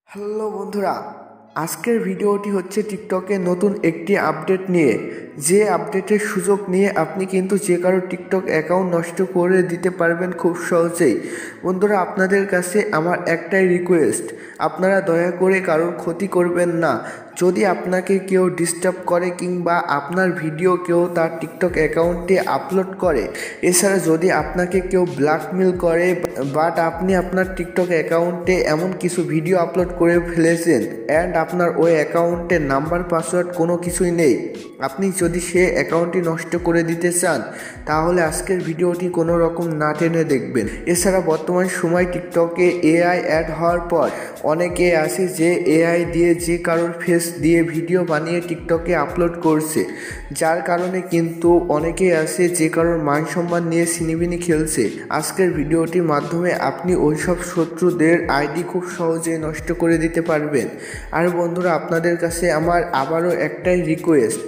Hello বন্ধুরা, আজকের ভিডিওটি হচ্ছে টিকটকে নতুন একটি আপডেট নিয়ে। যে আপডেটের সুযোগ নিয়ে আপনি কিন্তু যে কারো টিকটক অ্যাকাউন্ট নষ্ট করে দিতে পারবেন খুব সহজেই। বন্ধুরা, আপনাদের কাছে আমার একটাই রিকোয়েস্ট, আপনারা দয়া করে কারোর ক্ষতি করবেন না। যদি আপনাকে কেউ ডিস্টার্ব করে কিংবা আপনার ভিডিও কেউ তার টিকটক অ্যাকাউন্টে আপলোড করে, এছাড়া যদি আপনাকে কেউ ব্ল্যাকমেল করে বাট আপনি আপনার টিকটক অ্যাকাউন্টে এমন কিছু ভিডিও আপলোড করে ফেলেছেন অ্যান্ড আপনার ওই অ্যাকাউন্টের নাম্বার পাসওয়ার্ড কোনো কিছুই নেই, আপনি যদি সে অ্যাকাউন্টটি নষ্ট করে দিতে চান তাহলে আজকের ভিডিওটি কোনো রকম না টেনে দেখবেন। এছাড়া বর্তমান সময় টিকটকে এআই অ্যাড হওয়ার পর অনেকে আছে যে এআই দিয়ে যে কারোর ফেস দিয়ে ভিডিও বানিয়ে টিকটকে আপলোড করছে, যার কারণে কিন্তু অনেকেই আছে যে কারোর মান সম্মান নিয়ে ছিনিমিনি খেলছে। আজকের ভিডিওটির মাধ্যমে আপনি ওইসব শত্রুদের আইডি খুব সহজেই নষ্ট করে দিতে পারবেন। আর বন্ধুরা, আপনাদের কাছে আমার আবারও একটাই রিকোয়েস্ট,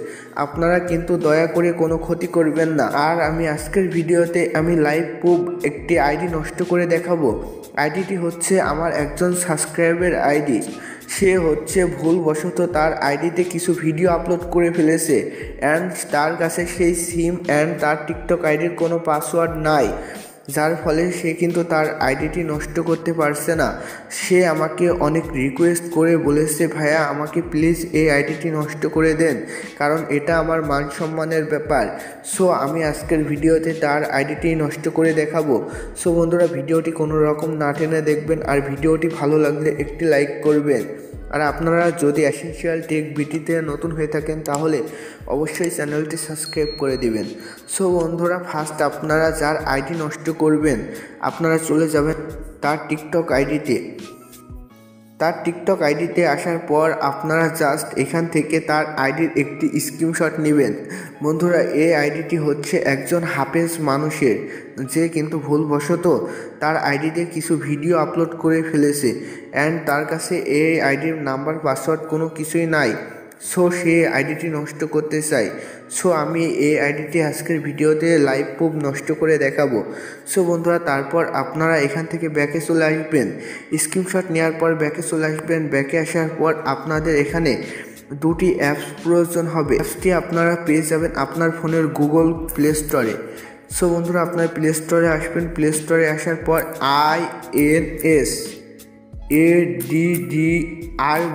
আপনারা কিন্তু দয়া করে কোনো ক্ষতি করবেন না। আর আমি আজকের ভিডিওতে আমি লাইভ প্রুফ একটি আইডি নষ্ট করে দেখাবো। আইডিটি হচ্ছে আমার একজন সাবস্ক্রাইবের আইডি। সে হচ্ছে ভুলবশত তার আইডিতে কিছু ভিডিও আপলোড করে ফেলেছে অ্যান্ড তার কাছে সেই সিম অ্যান্ড তার টিকটক আইডির কোনো পাসওয়ার্ড নাই, যার ফলে সে কিন্তু তার আইডিটি নষ্ট করতে পারছে না। সে আমাকে অনেক রিকোয়েস্ট করে বলেছে, ভাইয়া আমাকে প্লিজ এই আইডিটি নষ্ট করে দেন, কারণ এটা আমার মান সম্মানের ব্যাপার। সো আমি আজকের ভিডিওতে তার আইডিটি নষ্ট করে দেখাবো। সো বন্ধুরা, ভিডিওটি কোনো রকম না টেনে দেখবেন আর ভিডিওটি ভালো লাগলে একটি লাইক করবেন। আর আপনারা যদি এসেনশিয়াল টেক বিটিতে নতুন হয়ে থাকেন তাহলে অবশ্যই চ্যানেলটি সাবস্ক্রাইব করে দিবেন। সো বন্ধুরা, ফার্স্ট আপনারা যার আইডি নষ্ট করবেন আপনারা চলে যাবেন তার টিকটক আইডিতে। তার টিকটক আইডিতে আসার পর আপনারা জাস্ট এখান থেকে তার আইডির একটি স্ক্রিনশট নেবেন। বন্ধুরা, এই আইডিটি হচ্ছে একজন হাফেজ মানুষের, যে কিন্তু ভুলবশত তার আইডিতে কিছু ভিডিও আপলোড করে ফেলেছে অ্যান্ড তার কাছে এই আইডির নাম্বার পাসওয়ার্ড কোনো কিছুই নাই। সো সে আইডিটি নষ্ট করতে চাই। সো আমি এই আইডিটি আজকের ভিডিওতে লাইভ প্রুফ নষ্ট করে দেখাবো। সো বন্ধুরা, তারপর আপনারা এখান থেকে ব্যাকে চলে আসবেন। স্ক্রিনশট নেওয়ার পর ব্যাকে চলে আসবেন। ব্যাকে আসার পর আপনাদের এখানে দুটি অ্যাপস প্রয়োজন হবে। অ্যাপসটি আপনারা পেয়ে যাবেন আপনার ফোনের গুগল প্লে স্টোরে। সো বন্ধুরা, আপনার প্লে স্টোরে আসবেন। প্লে স্টোরে আসার পর INSADDR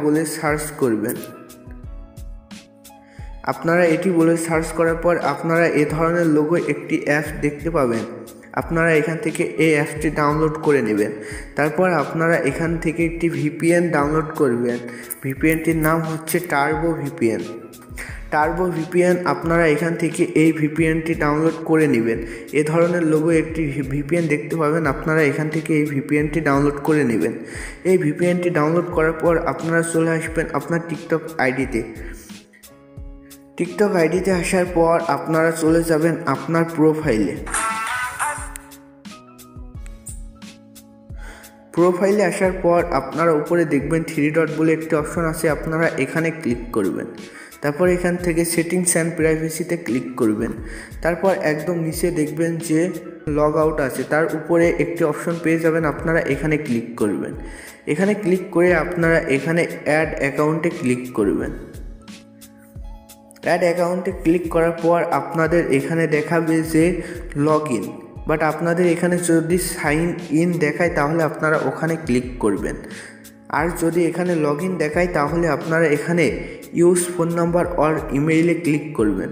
বলে সার্চ করবেন। আপনারা এটি বলে সার্চ করার পর আপনারা এ ধরনের লোগো একটি অ্যাপস দেখতে পাবেন। আপনারা এখান থেকে এই অ্যাপসটি ডাউনলোড করে নেবেন। তারপর আপনারা এখান থেকে একটি ভিপিএন ডাউনলোড করবেন। ভিপিএনটির নাম হচ্ছে টার্বো ভিপিএন। টার্বো ভিপিএন আপনারা এখান থেকে এই ভিপিএনটি ডাউনলোড করে নেবেন। এ ধরনের লোগো একটি ভিপিএন দেখতে পাবেন, আপনারা এখান থেকে এই ভিপিএনটি ডাউনলোড করে নেবেন। এই ভিপিএনটি ডাউনলোড করার পর আপনারা চলে আসবেন আপনার টিকটক আইডিতে। টিকটক আইডিতে আসার পর আপনারা চলে যাবেন আপনার প্রোফাইলে আসার পর আপনারা উপরে দেখবেন 3 ডট বলে একটি অপশন আছে, আপনারা এখানে ক্লিক করবেন। তারপর এখান থেকে সেটিংস অ্যান্ড প্রাইভেসিতে ক্লিক করবেন। তারপর একদম নিচে দেখবেন যে লগ আউট আছে, তার উপরে একটি অপশন পেয়ে যাবেন, আপনারা এখানে ক্লিক করবেন। এখানে ক্লিক করে আপনারা এখানে অ্যাড অ্যাকাউন্টে ক্লিক করবেন। অ্যাড অ্যাকাউন্টে ক্লিক করার পর আপনাদের এখানে দেখাবে যে লগ ইন, বাট আপনাদের এখানে যদি সাইন ইন দেখায় তাহলে আপনারা ওখানে ক্লিক করবেন। আর যদি এখানে লগ ইন দেখায় তাহলে আপনারা এখানে ইউজ ফোন নাম্বার অর ইমেইলে ক্লিক করবেন।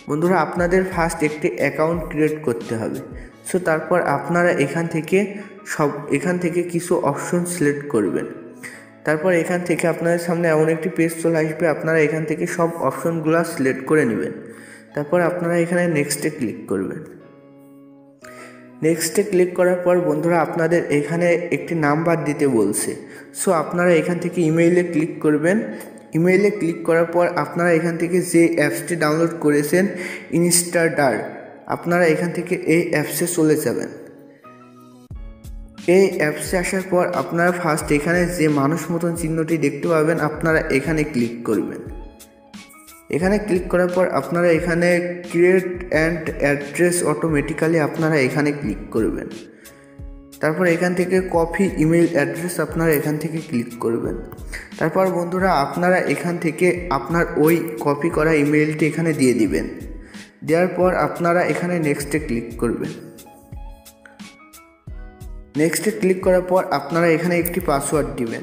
বন্ধুরা, আপনাদের ফার্স্ট একটি অ্যাকাউন্ট ক্রিয়েট করতে হবে। সো তারপর আপনারা এখান থেকে কিছু অপশন সিলেক্ট করবেন। তারপর এখান থেকে আপনাদের সামনে এমন একটি পেজ চলে আসবে, আপনারা এখান থেকে সব অপশনগুলো সিলেক্ট করে নেবেন। তারপর আপনারা এখানে নেক্সটে ক্লিক করবেন। নেক্সটে ক্লিক করার পর বন্ধুরা, আপনাদের এখানে একটি নাম্বার দিতে বলছে। সো আপনারা এখান থেকে ইমেইলে ক্লিক করবেন। ইমেইলে ক্লিক করার পর আপনারা এখান থেকে যে অ্যাপসটি ডাউনলোড করেছেন ইনস্টাডার, আপনারা এখান থেকে এই অ্যাপসে চলে যাবেন। এই অ্যাপসে আসার পর আপনারা ফার্স্ট এখানে যে মানুষ মতন চিহ্নটি দেখতে পাবেন, আপনারা এখানে ক্লিক করবেন। এখানে ক্লিক করার পর আপনারা এখানে ক্রিয়েট অ্যান্ড অ্যাড্রেস অটোমেটিক্যালি আপনারা এখানে ক্লিক করবেন। তারপর এখান থেকে কপি ইমেল অ্যাড্রেস আপনারা এখান থেকে ক্লিক করবেন। তারপর বন্ধুরা আপনারা এখান থেকে আপনার ওই কপি করা ইমেলটি এখানে দিয়ে দিবেন। দেওয়ার পর আপনারা এখানে নেক্সটে ক্লিক করবেন। নেক্সটে ক্লিক করার পর আপনারা এখানে একটি পাসওয়ার্ড দিবেন।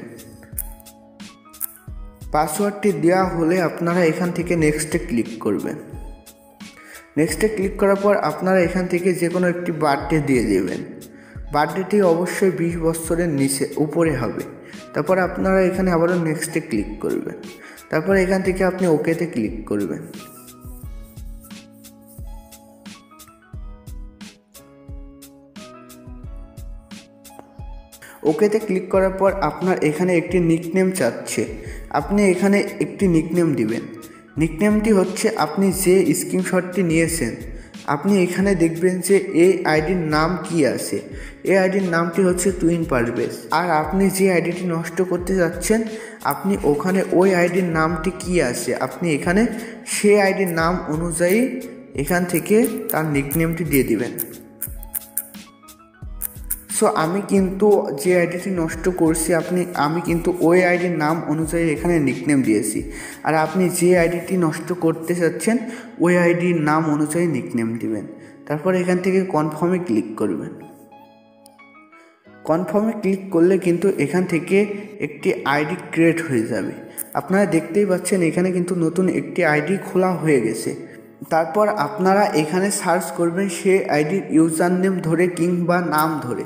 পাসওয়ার্ডটি দেওয়া হলে আপনারা এখান থেকে নেক্সটে ক্লিক করবেন। নেক্সটে ক্লিক করার পর আপনারা এখান থেকে যে কোনো একটি বার্থডে দিয়ে দেবেন। বার্থডেটি অবশ্যই 20 বছরের নিচে উপরে হবে। তারপর আপনারা এখানে আবারও নেক্সটে ক্লিক করবেন। তারপর এখান থেকে আপনি ওকেতে ক্লিক করবেন। ওকেতে ক্লিক করার পর আপনার এখানে একটি নিকনেম চাচ্ছে, আপনি এখানে একটি নিকনেম দিবেন। নিকনেমটি হচ্ছে আপনি যে স্ক্রিনশটটি নিয়েছেন, আপনি এখানে দেখবেন যে এই আইডির নাম কি আছে। এই আইডির নামটি হচ্ছে টুইন পারভেজ। আর আপনি যে আইডিটি নষ্ট করতে যাচ্ছেন, আপনি ওখানে ওই আইডির নামটি কি আছে, আপনি এখানে সেই আইডির নাম অনুযায়ী এখান থেকে তার নিকনেমটি দিয়ে দিবেন। সো আমি কিন্তু যে আইডিটি নষ্ট করছি আমি কিন্তু ওই আইডির নাম অনুযায়ী এখানে নিকনেম দিয়েছি। আর আপনি যে আইডিটি নষ্ট করতে চাচ্ছেন ওই আইডির নাম অনুযায়ী নিকনেম দিবেন। তারপর এখান থেকে কনফার্মে ক্লিক করবেন। কনফার্মে ক্লিক করলে কিন্তু এখান থেকে একটি আইডি ক্রিয়েট হয়ে যাবে। আপনারা দেখতেই পাচ্ছেন এখানে কিন্তু নতুন একটি আইডি খোলা হয়ে গেছে। তারপর আপনারা এখানে সার্চ করবেন সেই আইডির ইউজার নেম ধরে কিংবা নাম ধরে।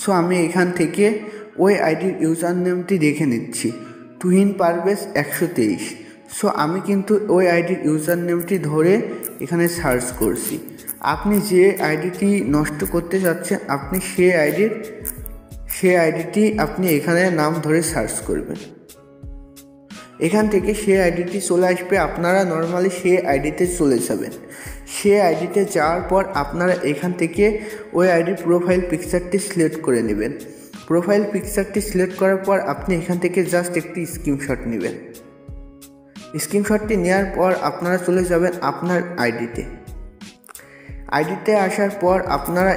সো আমি এখান থেকে ওই আইডির ইউজার নেমটি দেখে নিচ্ছি, টুইন পারভেজ 123। সো আমি কিন্তু ওই আইডির ইউজার নেমটি ধরে এখানে সার্চ করছি। আপনি যে আইডিটি নষ্ট করতে চাচ্ছেন আপনি সেই আইডিটি আপনি এখানে নাম ধরে সার্চ করবেন। এখান থেকে সেই আইডিটি চলে আসবে, আপনারা নর্মালি সেই আইডিতে চলে যাবেন। সেই আইডিতে যাওয়ার পর আপনারা এখান থেকে ওই আইডির প্রোফাইল পিকচারটি সিলেক্ট করে নেবেন। প্রোফাইল পিকচারটি সিলেক্ট করার পর আপনি এখান থেকে জাস্ট একটি স্ক্রিনশট নেবেন। স্ক্রিনশটটি নেওয়ার পর আপনারা চলে যাবেন আপনার আইডিতে আসার পর আপনারা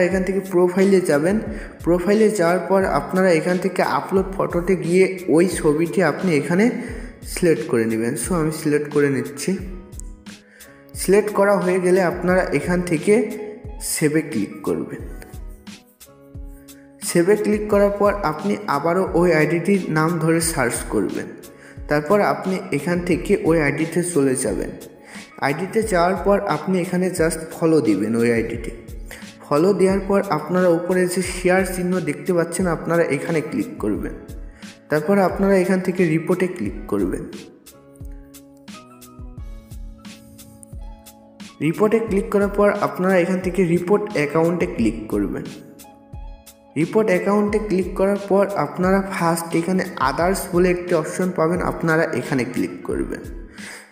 এখান থেকে প্রোফাইলে যাবেন। প্রোফাইলে যাওয়ার পর আপনারা এখান থেকে আপলোড ফটোতে গিয়ে ওই ছবিটি আপনি এখানে সিলেক্ট করে নেবেন। সো আমি সিলেক্ট করে নিচ্ছি। সিলেক্ট করা হয়ে গেলে আপনারা এখান থেকে সেভে ক্লিক করবেন। সেভে ক্লিক করার পর আপনি আবারও ওই আইডিটির নাম ধরে সার্চ করবেন। তারপর আপনি এখান থেকে ওই আইডিতে চলে যাবেন। আইডিতে যাওয়ার পর আপনি এখানে জাস্ট ফলো দিবেন। ওই আইডিতে ফলো দেওয়ার পর আপনারা উপরে যে শেয়ার চিহ্ন দেখতে পাচ্ছেন আপনারা এখানে ক্লিক করবেন। তারপর আপনারা এখান থেকে রিপোর্টে ক্লিক করবেন। রিপোর্টে ক্লিক করার পর আপনারা এখান থেকে রিপোর্ট অ্যাকাউন্টে ক্লিক করবেন। রিপোর্ট অ্যাকাউন্টে ক্লিক করার পর আপনারা ফার্স্ট এখানে আদার্স বলে একটি অপশন পাবেন, আপনারা এখানে ক্লিক করবেন।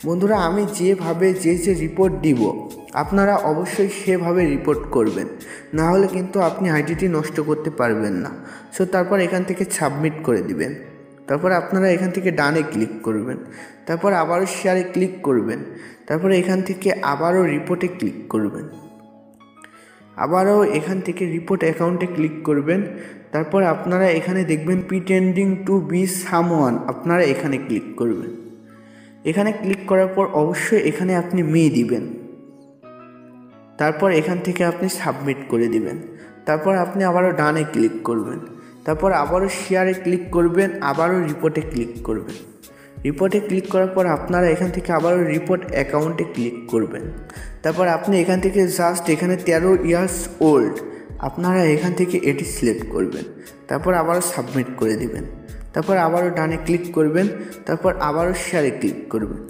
বন্ধুরা আমি যেভাবে যে রিপোর্ট দিব আপনারা অবশ্যই সেভাবে রিপোর্ট করবেন, না হলে কিন্তু আপনি আইডিটি নষ্ট করতে পারবেন না। সো তারপর এখান থেকে সাবমিট করে দিবেন। তারপর আপনারা এখান থেকে ডানে ক্লিক করবেন। তারপর আবারও শেয়ারে ক্লিক করবেন। তারপর এখান থেকে আবারও রিপোর্টে ক্লিক করবেন। আবারও এখান থেকে রিপোর্ট অ্যাকাউন্টে ক্লিক করবেন। তারপর আপনারা এখানে দেখবেন প্রিটেন্ডিং টু বি সামওয়ান, আপনারা এখানে ক্লিক করবেন। এখানে ক্লিক করার পর অবশ্যই এখানে আপনি মি দিবেন। তারপর এখান থেকে আপনি সাবমিট করে দিবেন। তারপর আপনি আবারও ডানে ক্লিক করবেন। তারপর আবারও শেয়ারে ক্লিক করবেন, আবারও রিপোর্টে ক্লিক করবেন। রিপোর্টে ক্লিক করার পর আপনারা এখান থেকে আবারও রিপোর্ট অ্যাকাউন্টে ক্লিক করবেন। তারপর আপনি এখান থেকে জাস্ট এখানে 13 ইয়ার্স ওল্ড আপনারা এখান থেকে এটি সিলেক্ট করবেন। তারপর আবারও সাবমিট করে দিবেন। তারপর আবারও ডানে ক্লিক করবেন। তারপর আবারও শেয়ারে ক্লিক করবেন।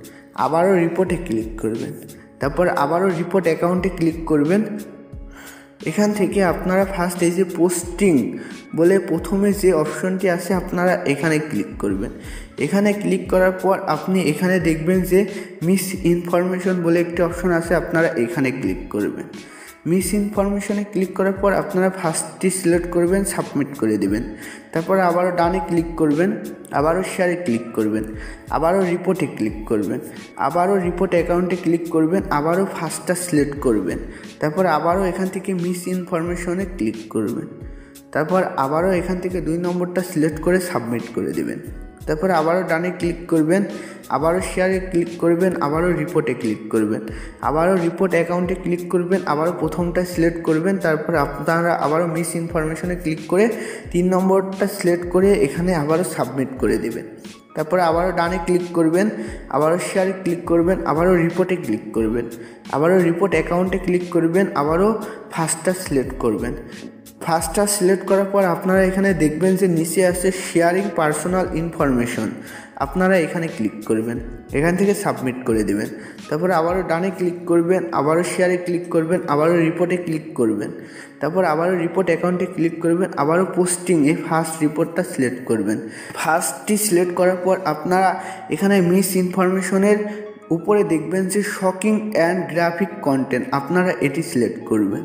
আবারও রিপোর্টে ক্লিক করবেন। তারপর আবারও রিপোর্ট অ্যাকাউন্টে ক্লিক করবেন। এখান থেকে আপনারা ফার্স্ট এই যে পোস্টিং বলে প্রথমে যে অপশনটি আছে আপনারা এখানে ক্লিক করবেন। এখানে ক্লিক করার পর আপনি এখানে দেখবেন যে মিস ইনফরমেশন বলে একটি অপশন আছে, আপনারা এখানে ক্লিক করবেন। মিস ইনফরমেশনে ক্লিক করার পর আপনারা ফার্স্টটি সিলেক্ট করবেন, সাবমিট করে দেবেন। তারপর আবারও ডানে ক্লিক করবেন, আবারও শেয়ারে ক্লিক করবেন, আবারও রিপোর্টে ক্লিক করবেন, আবারও রিপোর্ট অ্যাকাউন্টে ক্লিক করবেন, আবারও ফার্স্টটা সিলেক্ট করবেন। তারপর আবারও এখান থেকে মিস ইনফরমেশনে ক্লিক করবেন। তারপর আবারও এখান থেকে 2 নম্বরটা সিলেক্ট করে সাবমিট করে দেবেন। তারপর আবারও ডানে ক্লিক করবেন, আবারও শেয়ারে ক্লিক করবেন, আবারও রিপোর্টে ক্লিক করবেন, আবারও রিপোর্ট অ্যাকাউন্টে ক্লিক করবেন, আবারও প্রথমটা সিলেক্ট করবেন। তারপর আপনারা আবারও মিস ইনফরমেশনে ক্লিক করে 3 নম্বরটা সিলেক্ট করে এখানে আবারও সাবমিট করে দেবেন। তারপর আবারও ডানে ক্লিক করবেন, আবারও শেয়ারে ক্লিক করবেন, আবারও রিপোর্টে ক্লিক করবেন, আবারও রিপোর্ট অ্যাকাউন্টে ক্লিক করবেন, আবারও ফার্স্টটা সিলেক্ট করবেন। ফার্স্টটা সিলেক্ট করার পর আপনারা এখানে দেখবেন যে নিচে আছে শেয়ারিং পার্সোনাল ইনফরমেশন, আপনারা এখানে ক্লিক করবেন, এখান থেকে সাবমিট করে দেবেন। তারপর আবারও ডানে ক্লিক করবেন, আবারও শেয়ারে ক্লিক করবেন, আবারও রিপোর্টে ক্লিক করবেন, তারপর আবারও রিপোর্ট অ্যাকাউন্টে ক্লিক করবেন, আবারও পোস্টিংয়ে ফার্স্ট রিপোর্টটা সিলেক্ট করবেন। ফার্স্টটি সিলেক্ট করার পর আপনারা এখানে মিস ইনফরমেশনের উপরে দেখবেন যে শকিং অ্যান্ড গ্রাফিক কন্টেন্ট, আপনারা এটি সিলেক্ট করবেন।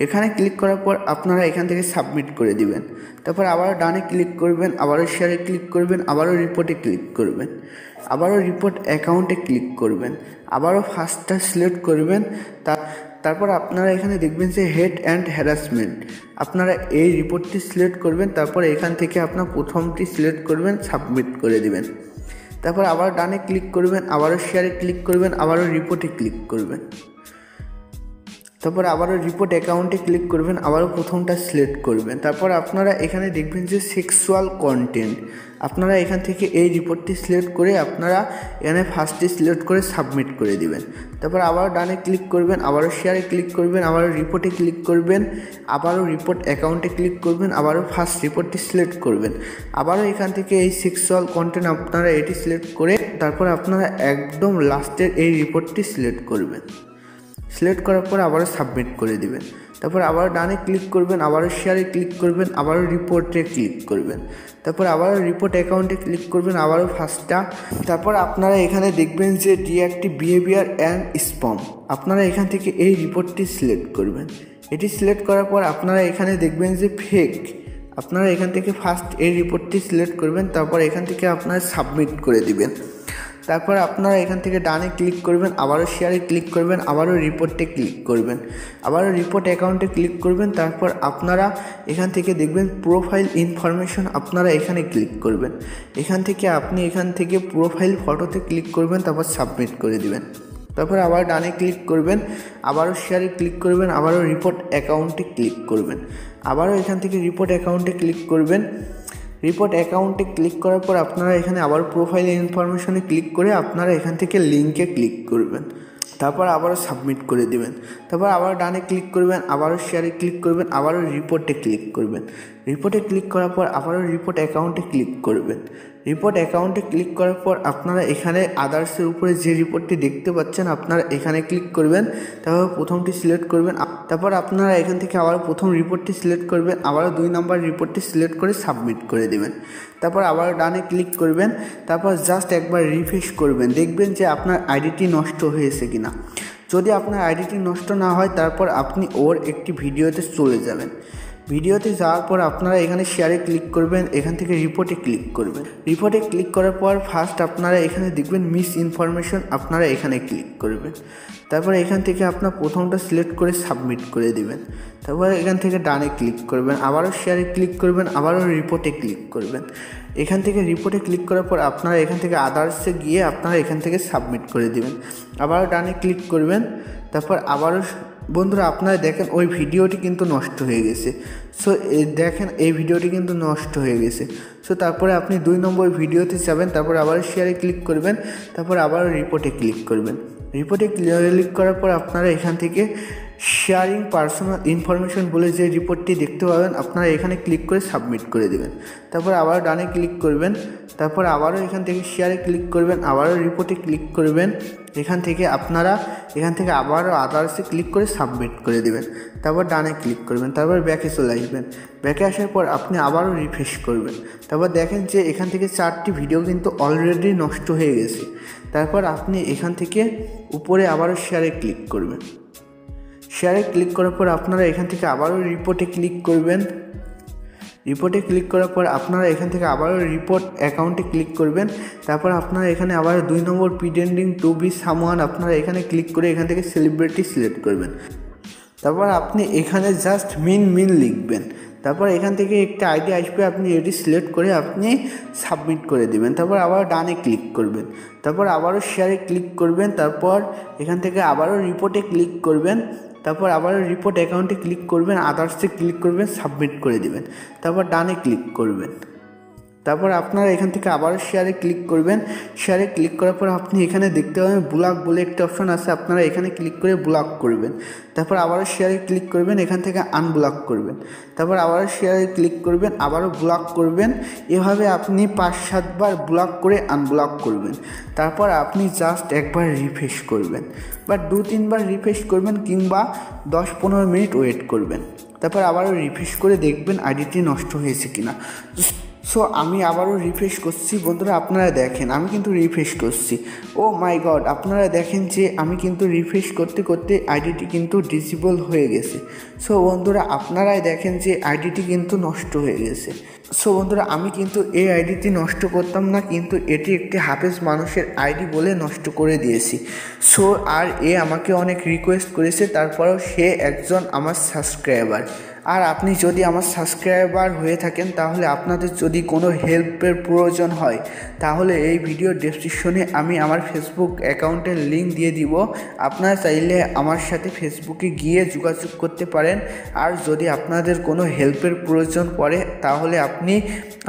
এখানে ক্লিক করার পর আপনারা এখান থেকে সাবমিট করে দিবেন। তারপর আবারও ডানে ক্লিক করবেন, আবারও শেয়ারে ক্লিক করবেন, আবারও রিপোর্টে ক্লিক করবেন, আবারও রিপোর্ট অ্যাকাউন্টে ক্লিক করবেন, আবারও ফার্স্টটা সিলেক্ট করবেন। তারপর আপনারা এখানে দেখবেন যে হেট অ্যান্ড হ্যারাসমেন্ট, আপনারা এই রিপোর্টটি সিলেক্ট করবেন। তারপর এখান থেকে আপনার প্রথমটি সিলেক্ট করবেন, সাবমিট করে দিবেন। তারপর আবার ডানে ক্লিক করবেন, আবারও শেয়ারে ক্লিক করবেন, আবারও রিপোর্টে ক্লিক করবেন, তারপর আবারও রিপোর্ট অ্যাকাউন্টে ক্লিক করবেন, আবারও প্রথমটা সিলেক্ট করবেন। তারপর আপনারা এখানে দেখবেন যে সেক্সুয়াল কন্টেন্ট, আপনারা এখান থেকে এই রিপোর্টটি সিলেক্ট করে আপনারা এখানে ফার্স্টে সিলেক্ট করে সাবমিট করে দিবেন। তারপর আবারও ডানে ক্লিক করবেন, আবারও শেয়ারে ক্লিক করবেন, আবারও রিপোর্টে ক্লিক করবেন, আবারও রিপোর্ট অ্যাকাউন্টে ক্লিক করবেন, আবারও ফার্স্ট রিপোর্টটি সিলেক্ট করবেন, আবারও এখান থেকে এই সেক্সুয়াল কন্টেন্ট আপনারা এটি সিলেক্ট করে তারপর আপনারা একদম লাস্টের এই রিপোর্টটি সিলেক্ট করবেন। সিলেক্ট করার পর আবারও সাবমিট করে দিবেন। তারপর আবারও ডানে ক্লিক করবেন, আবারও শেয়ারে ক্লিক করবেন, আবারও রিপোর্টে ক্লিক করবেন, তারপর আবারও রিপোর্ট অ্যাকাউন্টে ক্লিক করবেন, আবারও ফার্স্টটা। তারপর আপনারা এখানে দেখবেন যে ডিঅ্যাক্টিভ বিহেভিয়ার অ্যান্ড স্প্যাম, আপনারা এখান থেকে এই রিপোর্টটি সিলেক্ট করবেন। এটি সিলেক্ট করার পর আপনারা এখানে দেখবেন যে ফেক, আপনারা এখান থেকে ফার্স্ট এই রিপোর্টটি সিলেক্ট করবেন। তারপর এখান থেকে আপনারা সাবমিট করে দিবেন। তারপর আপনারা এখান থেকে ডানে ক্লিক করবেন, আবারও শেয়ারে ক্লিক করবেন, আবারও রিপোর্টে ক্লিক করবেন, আবারও রিপোর্ট অ্যাকাউন্টে ক্লিক করবেন। তারপর আপনারা এখান থেকে দেখবেন প্রোফাইল ইনফরমেশন, আপনারা এখানে ক্লিক করবেন। এখান থেকে প্রোফাইল ফটোতে ক্লিক করবেন, তারপর সাবমিট করে দিবেন। তারপর আবার ডানে ক্লিক করবেন, আবারও শেয়ারে ক্লিক করবেন, আবারও রিপোর্ট অ্যাকাউন্টে ক্লিক করবেন, আবারও এখান থেকে রিপোর্ট অ্যাকাউন্টে ক্লিক করবেন। রিপোর্ট অ্যাকাউন্টে ক্লিক করার পর আপনারা এখানে আবার প্রোফাইল ইনফরমেশনে ক্লিক করে আপনারা এখান থেকে লিঙ্কে ক্লিক করবেন, তারপর আবারও সাবমিট করে দেবেন। তারপর আবার ডানে ক্লিক করবেন, আবারও শেয়ারে ক্লিক করবেন, আবারও রিপোর্টে ক্লিক করবেন। রিপোর্টে ক্লিক করার পর আবারও রিপোর্ট অ্যাকাউন্টে ক্লিক করবেন। রিপোর্ট অ্যাকাউন্টে ক্লিক করার পর আপনারা এখানে আদার্সের উপরে যে রিপোর্টটি দেখতে পাচ্ছেন আপনারা এখানে ক্লিক করবেন, তারপর প্রথমটি সিলেক্ট করবেন। তারপর আপনারা এখান থেকে আবার প্রথম রিপোর্টটি সিলেক্ট করবেন, আবারও 2 নম্বর রিপোর্টটি সিলেক্ট করে সাবমিট করে দেবেন। তারপর আবার ডানে ক্লিক করবেন, তারপর জাস্ট একবার রিফ্রেশ করবেন, দেখবেন যে আপনার আইডিটি নষ্ট হয়েছে কিনা। যদি আপনার আইডিটি নষ্ট না হয় তারপর আপনি ওর একটি ভিডিওতে চলে যাবেন। ভিডিওতে যাওয়ার পর আপনারা এখানে শেয়ারে ক্লিক করবেন, এখান থেকে রিপোর্টে ক্লিক করবেন। রিপোর্টে ক্লিক করার পর ফার্স্ট আপনারা এখানে দেখবেন মিস ইনফরমেশন, আপনারা এখানে ক্লিক করবেন। তারপর এখান থেকে আপনার প্রথমটা সিলেক্ট করে সাবমিট করে দেবেন। তারপর এখান থেকে ডানে ক্লিক করবেন, আবারও শেয়ারে ক্লিক করবেন, আবারও রিপোর্টে ক্লিক করবেন। এখান থেকে রিপোর্টে ক্লিক করার পর আপনারা এখান থেকে আদার্সে গিয়ে আপনারা এখান থেকে সাবমিট করে দেবেন। আবারও ডানে ক্লিক করবেন, তারপর আবারও বন্ধুরা আপনারা দেখেন ওই ভিডিওটি কিন্তু নষ্ট হয়ে গেছে। সো দেখেন এই ভিডিওটি কিন্তু নষ্ট হয়ে গেছে। সো তারপরে আপনি 2 নম্বর ভিডিওতে যাবেন, তারপর আবার শেয়ারে ক্লিক করবেন, তারপর আবার রিপোর্টে ক্লিক করবেন। রিপোর্টে ক্লিক করার পর আপনারা এখান থেকে শেয়ারিং পার্সোনাল ইনফরমেশন বলে যে রিপোর্টটি দেখতে পাবেন আপনারা এখানে ক্লিক করে সাবমিট করে দেবেন। তারপর আবার ডানে ক্লিক করবেন, তারপর আবারও এখান থেকে শেয়ারে ক্লিক করবেন, আবারও রিপোর্টে ক্লিক করবেন। এখান থেকে আপনারা আবারও আদার্সে ক্লিক করে সাবমিট করে দেবেন। তারপর ডানে ক্লিক করবেন, তারপর ব্যাকে চলে আসবেন। ব্যাকে আসার পর আপনি আবারও রিফ্রেশ করবেন। তারপর দেখেন যে এখান থেকে 4টি ভিডিও কিন্তু অলরেডি নষ্ট হয়ে গেছে। তারপর আপনি এখান থেকে উপরে আবারও শেয়ারে ক্লিক করবেন। শেয়ারে ক্লিক করার পর আপনারা এখান থেকে আবারও রিপোর্টে ক্লিক করবেন। রিপোর্টে ক্লিক করার পর আপনারা এখান থেকে আবারও রিপোর্ট অ্যাকাউন্টে ক্লিক করবেন। তারপর আপনারা এখানে আবার 2 নম্বর প্রিটেন্ডিং টু বি সামওয়ান আপনারা এখানে ক্লিক করে এখান থেকে সেলিব্রিটি সিলেক্ট করবেন। তারপর আপনি এখানে জাস্ট মিন লিখবেন। তারপর এখান থেকে একটা আইডি আসবে, আপনি এটি সিলেক্ট করে আপনি সাবমিট করে দেবেন। তারপর আবার ডানে ক্লিক করবেন। তারপর আবারও শেয়ারে ক্লিক করবেন। তারপর এখান থেকে আবারও রিপোর্টে ক্লিক করবেন। তারপর আবারও রিপোর্ট অ্যাকাউন্টে ক্লিক করবেন, আদার্সে ক্লিক করবেন, সাবমিট করে দেবেন। তারপর ডানে ক্লিক করবেন। তারপর আপনারা এখান থেকে আবার শেয়ারে ক্লিক করবেন। শেয়ারে ক্লিক করার পর আপনি এখানে দেখতে পাবেন ব্লক বলে একটা অপশন আছে, আপনারা এখানে ক্লিক করে ব্লক করবেন। তারপর আবারও শেয়ারে ক্লিক করবেন, এখান থেকে আনব্লক করবেন। তারপর আবারও শেয়ারে ক্লিক করবেন, আবারও ব্লক করবেন। এভাবে আপনি 5-7 বার ব্লক করে আনব্লক করবেন। তারপর আপনি জাস্ট একবার রিফ্রেশ করবেন বা 2-3 বার রিফ্রেশ করবেন কিংবা 10-15 মিনিট ওয়েট করবেন। তারপর আবারও রিফ্রেশ করে দেখবেন আইডিটি নষ্ট হয়েছে কিনা। সো আমি আবারও রিফ্রেশ করছি বন্ধুরা, আপনারা দেখেন আমি কিন্তু রিফ্রেশ করছি। ও মাই গড, আপনারা দেখেন যে আমি কিন্তু রিফ্রেশ করতে করতে আইডিটি কিন্তু ডিসেবল হয়ে গেছে। সো বন্ধুরা আপনারাই দেখেন যে আইডিটি কিন্তু নষ্ট হয়ে গেছে। সো বন্ধুরা আমি কিন্তু এই আইডিটি নষ্ট করতাম না, কিন্তু এটি একটি হাফেজ মানুষের আইডি বলে নষ্ট করে দিয়েছি। সো আর আমাকে অনেক রিকোয়েস্ট করেছে, তারপরেও সে একজন আমার সাবস্ক্রাইবার। আর আপনি যদি আমার সাবস্ক্রাইবার হয়ে থাকেন তাহলে আপনাদের যদি কোনো হেল্পের প্রয়োজন হয় তাহলে এই ভিডিও ডেসক্রিপশনে আমি আমার ফেসবুক অ্যাকাউন্টের লিঙ্ক দিয়ে দিব। আপনারা চাইলে আমার সাথে ফেসবুকে গিয়ে যোগাযোগ করতে পারেন। আর যদি আপনাদের কোনো হেল্পের প্রয়োজন পড়ে তাহলে আপনি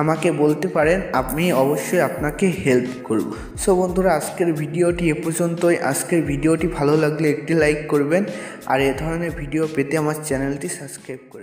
আমাকে বলতে পারেন, আমি অবশ্যই আপনাকে হেল্প করব। সো বন্ধুরা আজকের ভিডিওটি এ পর্যন্তই। আজকের ভিডিওটি ভালো লাগলে একটি লাইক করবেন আর এ ধরনের ভিডিও পেতে আমার চ্যানেলটি সাবস্ক্রাইব করবেন।